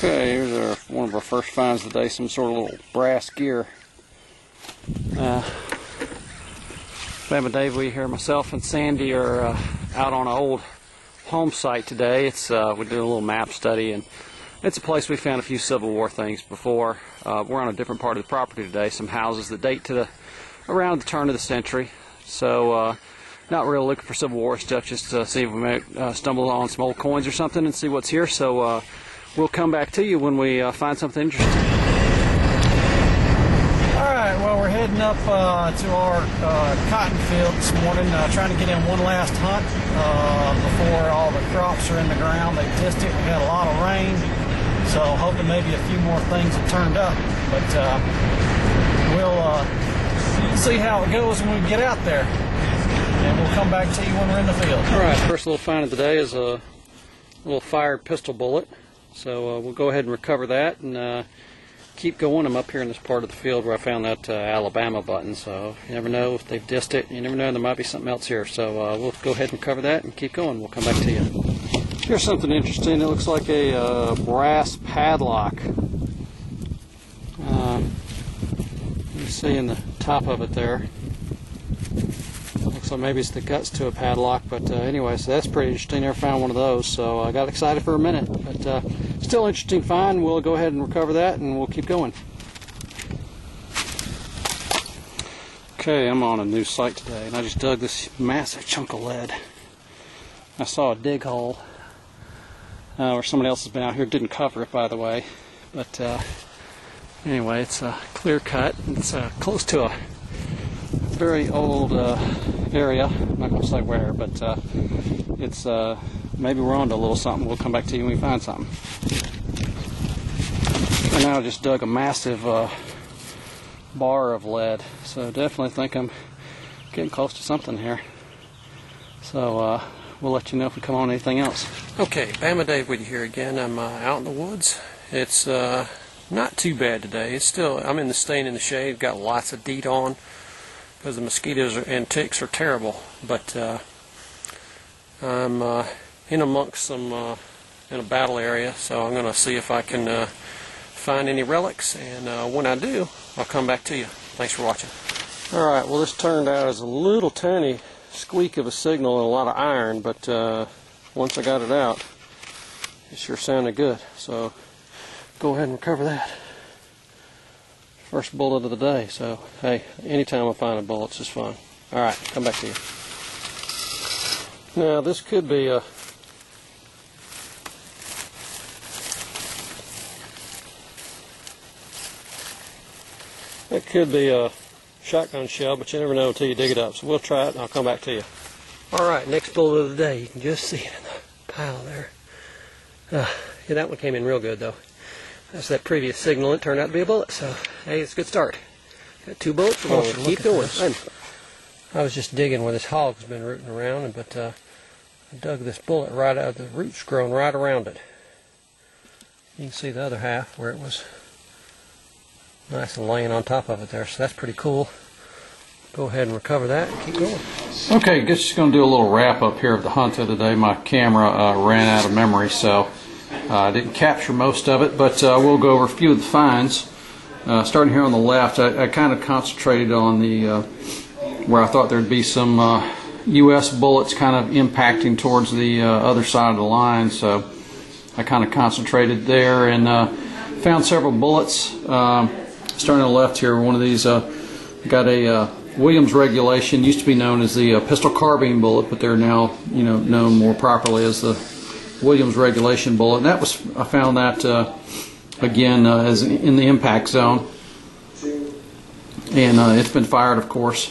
Okay, here's one of our first finds of the day, some sort of little brass gear. Bama Dave, we here, myself and Sandy are out on an old home site today. It's we did a little map study, and it's a place we found a few Civil War things before. We're on a different part of the property today, some houses that date to around the turn of the century. So not really looking for Civil War stuff, just to see if we may stumble on some old coins or something and see what's here. So we'll come back to you when we find something interesting. Alright, well, we're heading up to our cotton field this morning, trying to get in one last hunt before all the crops are in the ground. They dissed it. We had a lot of rain, so hoping maybe a few more things have turned up. But we'll see how it goes when we get out there, and we'll come back to you when we're in the field. Alright, first little find of the day is a little fired pistol bullet. So we'll go ahead and recover that and keep going. I'm up here in this part of the field where I found that Alabama button, so you never know if they've dissed it. You never know, there might be something else here. So we'll go ahead and recover that and keep going. We'll come back to you. Here's something interesting. It looks like a brass padlock. You see in the top of it there. Looks like maybe it's the guts to a padlock, but anyway, so that's pretty interesting. Never found one of those, so I got excited for a minute. But still interesting find. We'll go ahead and recover that, and we'll keep going. Okay, I'm on a new site today, and I just dug this massive chunk of lead. I saw a dig hole where somebody else has been out here. Didn't cover it, by the way, but anyway, it's a clear cut. It's close to a very old area. I'm not going to say where, but it's maybe we're onto a little something. We'll come back to you when we find something. And now I just dug a massive bar of lead, so definitely think I'm getting close to something here. So we'll let you know if we come on anything else. Okay, Bama Dave with you here again. I'm out in the woods. It's not too bad today. It's still, I'm staying in the shade. Got lots of DEET on, because the mosquitoes and ticks are terrible. But I'm in amongst some in a battle area, so I'm going to see if I can find any relics, and when I do, I'll come back to you. Thanks for watching. Alright, well, this turned out as a little tiny squeak of a signal and a lot of iron, but once I got it out, it sure sounded good. So go ahead and recover that. First bullet of the day, so hey, anytime I find a bullet's just fun. Alright, come back to you. Now this could be a shotgun shell, but you never know until you dig it up, so we'll try it and I'll come back to you. Alright, next bullet of the day. You can just see it in the pile there. Yeah, that one came in real good though. That's that previous signal. It turned out to be a bullet, so hey, it's a good start. Got 2 bullets. We're going to keep going. I was just digging where this hog's been rooting around, but I dug this bullet right out. The roots growing right around it. You can see the other half where it was nice and laying on top of it there. So that's pretty cool. Go ahead and recover that and keep going. Okay, I guess just going to do a little wrap up here of the hunt of the day. My camera ran out of memory, so I didn't capture most of it, but we'll go over a few of the finds. Starting here on the left, I kind of concentrated on the where I thought there'd be some U.S. bullets kind of impacting towards the other side of the line, so I kind of concentrated there and found several bullets. Starting on the left here, one of these got a Williams regulation. Used to be known as the pistol carbine bullet, but they're now known more properly as the Williams regulation bullet, and that was, I found that again as in the impact zone, and it's been fired, of course.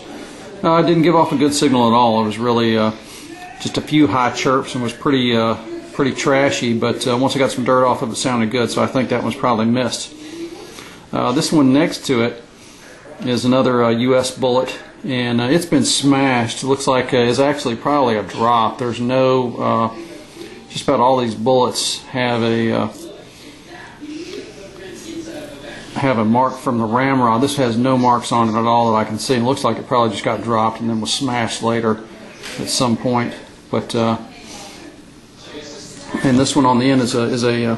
It didn't give off a good signal at all. It was really just a few high chirps and was pretty trashy, but once I got some dirt off of it, it sounded good, so I think that one's probably missed. This one next to it is another U.S. bullet, and it's been smashed. It looks like it's actually probably a drop. There's no just about all these bullets have a mark from the ramrod. This has no marks on it at all that I can see. It looks like it probably just got dropped and then was smashed later at some point. But and this one on the end is a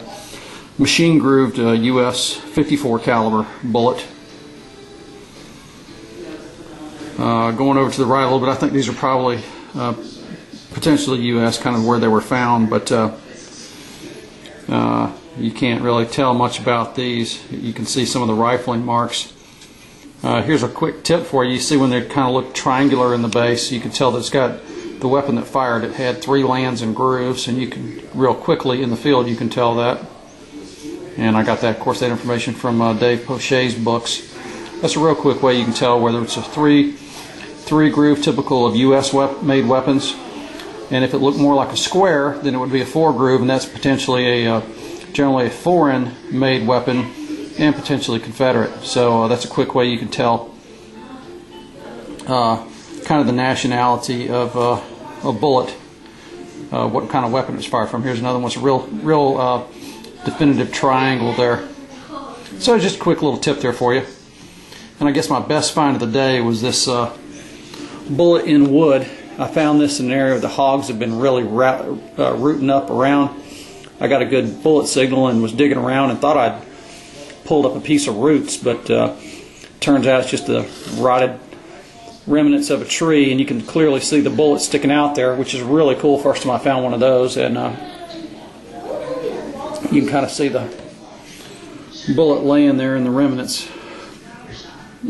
machine grooved US 54 caliber bullet. Going over to the right a little bit, I think these are probably potentially US, kind of where they were found, but you can't really tell much about these. You can see some of the rifling marks. Here's a quick tip for you. You see when they kind of look triangular in the base, you can tell that it's got the weapon that fired it had 3 lands and grooves, and you can real quickly in the field you can tell that. And I got that, of course, that information from Dave Poche's books. That's a real quick way you can tell whether it's a three groove typical of US made weapons, and if it looked more like a square, then it would be a 4 groove, and that's potentially generally a foreign made weapon and potentially Confederate. So that's a quick way you can tell kind of the nationality of a bullet, what kind of weapon it's fired from. Here's another one. It's a real definitive triangle there. So just a quick little tip there for you. And I guess my best find of the day was this bullet in wood. I found this in an area where the hogs have been really rooting up around. I got a good bullet signal and was digging around and thought I'd pulled up a piece of roots, but turns out it's just the rotted remnants of a tree, and you can clearly see the bullet sticking out there, which is really cool. First time I found one of those, and you can kind of see the bullet laying there in the remnants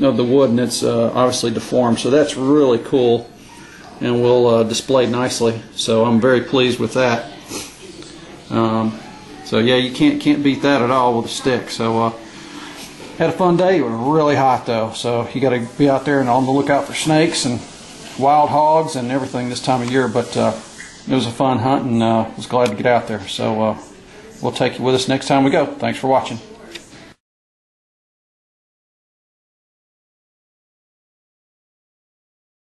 of the wood, and it's obviously deformed, so that's really cool and will display nicely. So I'm very pleased with that. So yeah, you can't beat that at all with a stick. So had a fun day. It was really hot though, so you got to be out there and on the lookout for snakes and wild hogs and everything this time of year. But it was a fun hunt, and was glad to get out there. So we'll take you with us next time we go. Thanks for watching.